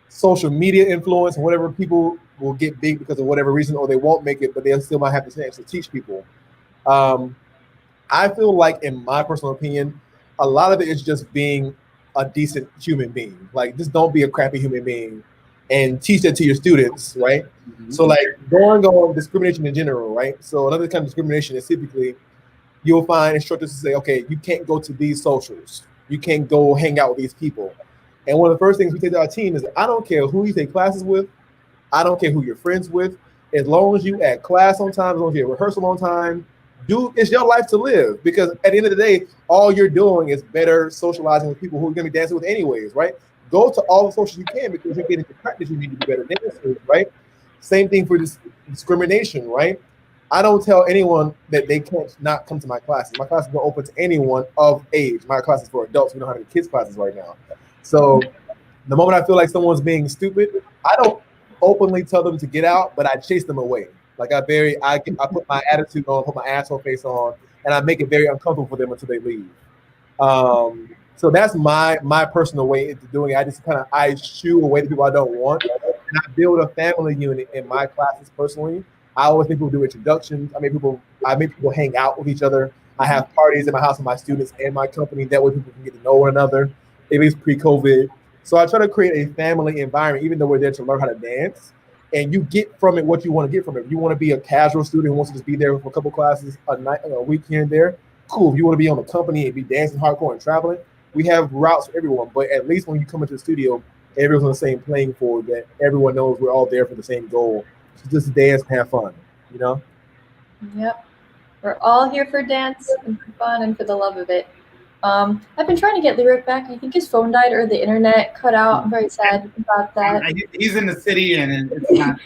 social media influence and whatever, people will get big because of whatever reason, or they won't make it, but they still might have the chance to teach people. I feel like, in my personal opinion, a lot of it is just being a decent human being. Like, just don't be a crappy human being and teach that to your students, right? So like going on discrimination in general, right? So another kind of discrimination is typically you'll find instructors to say, okay, you can't go to these socials. You can't go hang out with these people. And one of the first things we say to our team is, I don't care who you take classes with. I don't care who you're friends with. As long as you at class on time, as long as you're at rehearsal on time, it's your life to live. Because at the end of the day, all you're doing is better socializing with people who you're going to be dancing with anyways, right? Go to all the socials you can because you're getting to practice. You need to be better dancers, right? Same thing for this discrimination, right? I don't tell anyone that they can't not come to my classes. My classes are open to anyone of age. My class is for adults. We don't have any kids classes right now. So the moment I feel like someone's being stupid, I don't openly tell them to get out, but I chase them away. Like I put my attitude on, put my asshole face on, and I make it very uncomfortable for them until they leave. So that's my personal way into doing it. I shoo away the people I don't want, and I build a family unit in my classes personally. I always make people do introductions. I make people hang out with each other. I have parties in my house with my students and my company. That way people can get to know one another, at least pre-COVID. So I try to create a family environment, even though we're there to learn how to dance. And you get from it what you want to get from it. If you want to be a casual student who wants to just be there for a couple classes a night, a week here and there, cool. If you want to be on the company and be dancing hardcore and traveling, we have routes for everyone. But at least when you come into the studio, everyone's on the same playing field, that everyone knows we're all there for the same goal. So just dance and have fun, you know? Yep. We're all here for dance and for fun and for the love of it. I've been trying to get Lyrik back. I think his phone died or the internet cut out. I'm very sad about that. He's in the city and it's not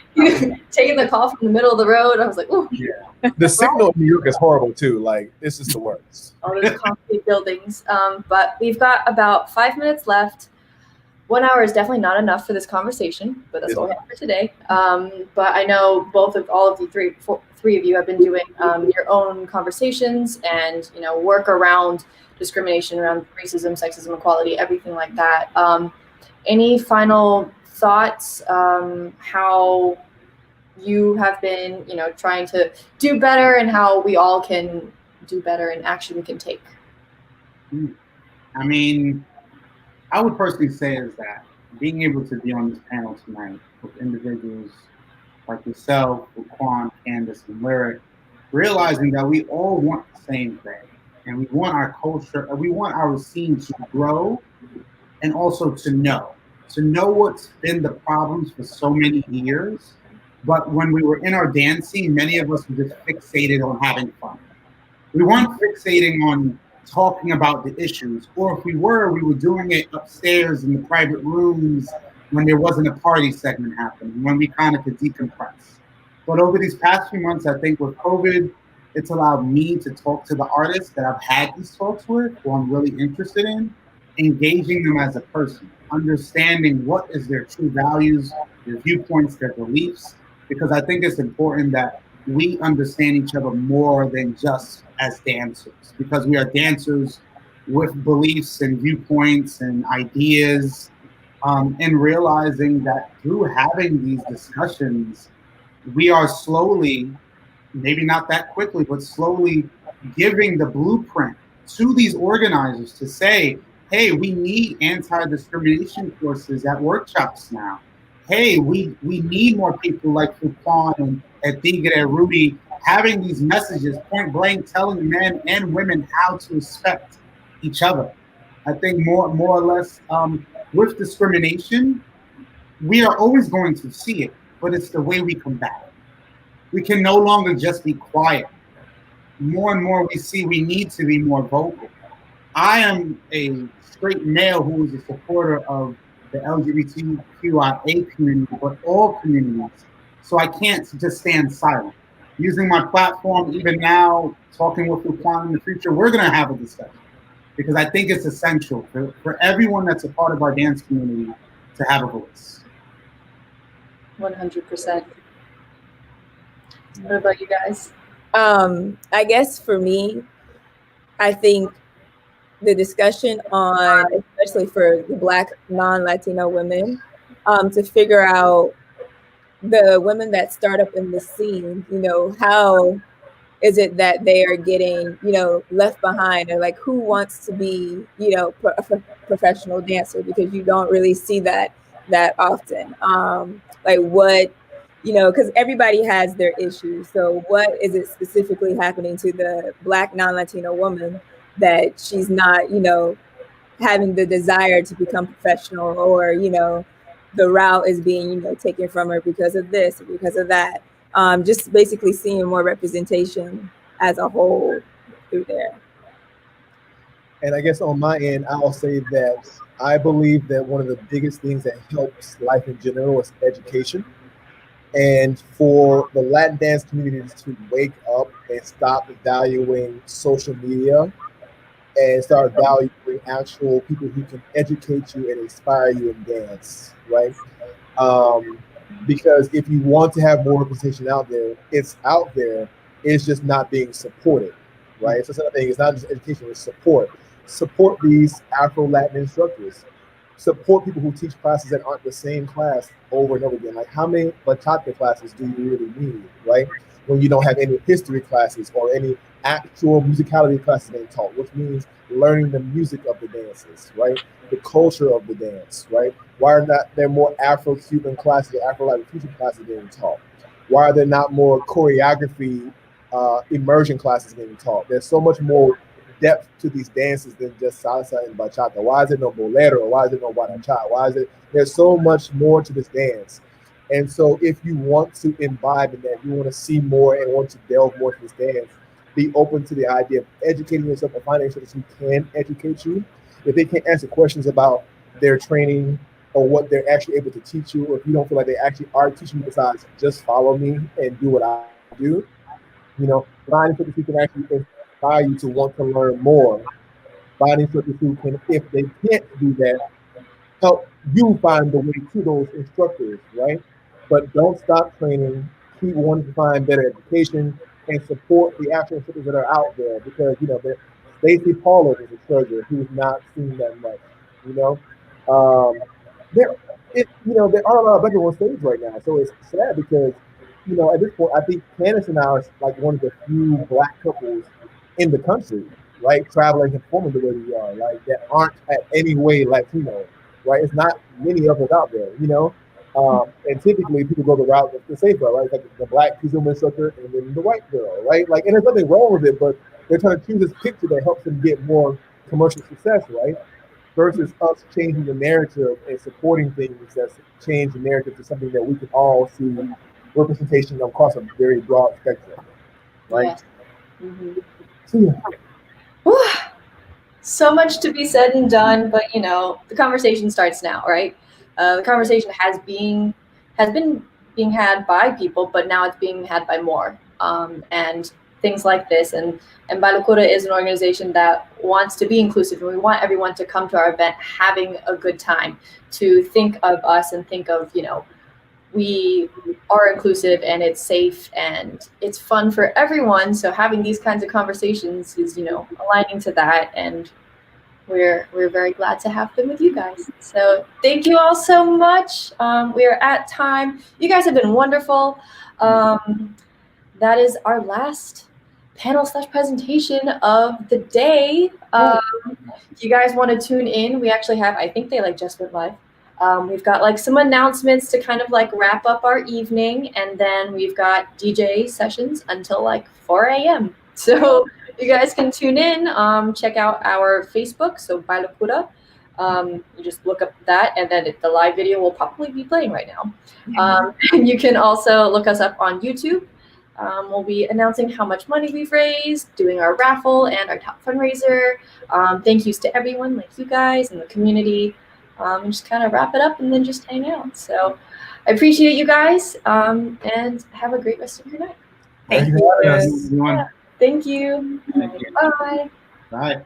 taking the call from the middle of the road. I was like, ooh. Yeah. The signal in New York is horrible too. Like, it's just the worst. All those concrete buildings. But we've got about 5 minutes left. 1 hour is definitely not enough for this conversation, but that's what we have for today. But I know all of you three of you have been doing your own conversations and work around discrimination, around racism, sexism, equality, everything like that. Any final thoughts? How you have been, trying to do better, and how we all can do better, and action we can take? I mean, I would personally say is that being able to be on this panel tonight with individuals like yourself, Fuquan, Candace, and Lyrik, realizing that we all want the same thing. and we want our culture, and we want our scene to grow, and also to know what's been the problems for so many years. But when we were in our dance scene, many of us were just fixated on having fun. We weren't fixating on talking about the issues, or if we were doing it upstairs in the private rooms when there wasn't a party segment happening, when we kind of could decompress. But over these past few months, I think with COVID, it's allowed me to talk to the artists that I've had these talks with, who I'm really interested in, engaging them as a person, understanding what is their true values, their viewpoints, their beliefs, because I think it's important that we understand each other more than just as dancers, because we are dancers with beliefs and viewpoints and ideas, and realizing that through having these discussions, we are slowly, maybe not that quickly, but slowly giving the blueprint to these organizers to say, hey, we need anti-discrimination courses at workshops now. Hey, we need more people like Fuquan and Tigre and Rudy having these messages point blank, telling men and women how to respect each other. I think more or less, with discrimination, we are always going to see it, but it's the way we combat it. We can no longer just be quiet. More and more we see we need to be more vocal. I am a straight male who is a supporter of the LGBTQIA community, but all communities. So I can't just stand silent. Using my platform, even now, talking with Fuquan in the future, we're going to have a discussion because I think it's essential for everyone that's a part of our dance community to have a voice. 100%. What about you guys? I guess for me, I think the discussion on, especially for the Black non-Latino women, to figure out the women that start up in the scene, how is it that they are getting, left behind, or like who wants to be, a professional dancer, because you don't really see that often. Like what, because everybody has their issues. So what is it specifically happening to the Black non-Latino woman that she's not, having the desire to become professional, or, the route is being, taken from her because of this or because of that. Just basically seeing more representation as a whole through there. And I guess on my end, I'll say that I believe that one of the biggest things that helps life in general is education. And for the Latin dance communities to wake up and stop valuing social media and start valuing actual people who can educate you and inspire you in dance, right? Because if you want to have more representation out there, it's out there. It's just not being supported, right? So another thing, it's not just education, it's support. Support these Afro-Latin instructors. Support people who teach classes that aren't the same class over and over again. Like, how many bachata classes do you really need, right? When you don't have any history classes or any actual musicality classes being taught, which means learning the music of the dances, right? The culture of the dance, right? Why are not there more Afro-Cuban classes or Afro-Latin fusion classes being taught? Why are there not more choreography immersion classes being taught? There's so much more depth to these dances than just salsa and bachata. Why is there no bolero? Why is there no guaracha? Why is it? There's so much more to this dance. And so if you want to imbibe in that, you want to see more and want to delve more into this dance, be open to the idea of educating yourself or finding instructors who can educate you. If they can't answer questions about their training or what they're actually able to teach you, or if you don't feel like they actually are teaching you besides just follow me and do what I do, find instructors who can actually inspire you to want to learn more. Find instructors who can, if they can't do that, help you find the way to those instructors, right? But don't stop training. Keep wanting to find better education and support the actual instructors that are out there, because Stacey Paula is a treasure who's not seen that much. There are a lot of better on stage right now, so it's sad because at this point I think Candace and I are like one of the few Black couples in the country, right, traveling and performing the way we are, like that aren't at any way Latino, right? It's not many of us out there, And typically people go the route the safe route, right? It's like the black Zumba instructor and then the white girl, right? Like, and there's nothing wrong with it, but they're trying to choose this picture that helps them get more commercial success, right? Versus us changing the narrative and supporting things that's change the narrative to something that we can all see representation across a very broad spectrum, right? Yes. Mm-hmm. So, yeah. Whew. So much to be said and done, but you know, the conversation starts now, right? The conversation has been being had by people, but now it's being had by more. And things like this, and Balukura is an organization that wants to be inclusive, and we want everyone to come to our event having a good time, to think of us and think of, you know, we are inclusive and it's safe and it's fun for everyone. So having these kinds of conversations is, you know, aligning to that, and we're very glad to have them with you guys. So thank you all so much. We are at time. You guys have been wonderful. That is our last panel / presentation of the day. If you guys want to tune in, we actually have, I think they like just went live. We've got like some announcements to kind of like wrap up our evening, and then we've got DJ sessions until like 4 a.m. So you guys can tune in, check out our Facebook, so Bailapura. You just look up that, and then the live video will probably be playing right now. You can also look us up on YouTube. We'll be announcing how much money we've raised, doing our raffle and our top fundraiser. Thank yous to everyone like you guys and the community. And just kind of wrap it up and then just hang out. So I appreciate you guys, and have a great rest of your night. Thank you for having us. Thank you. Thank you. Bye. Bye.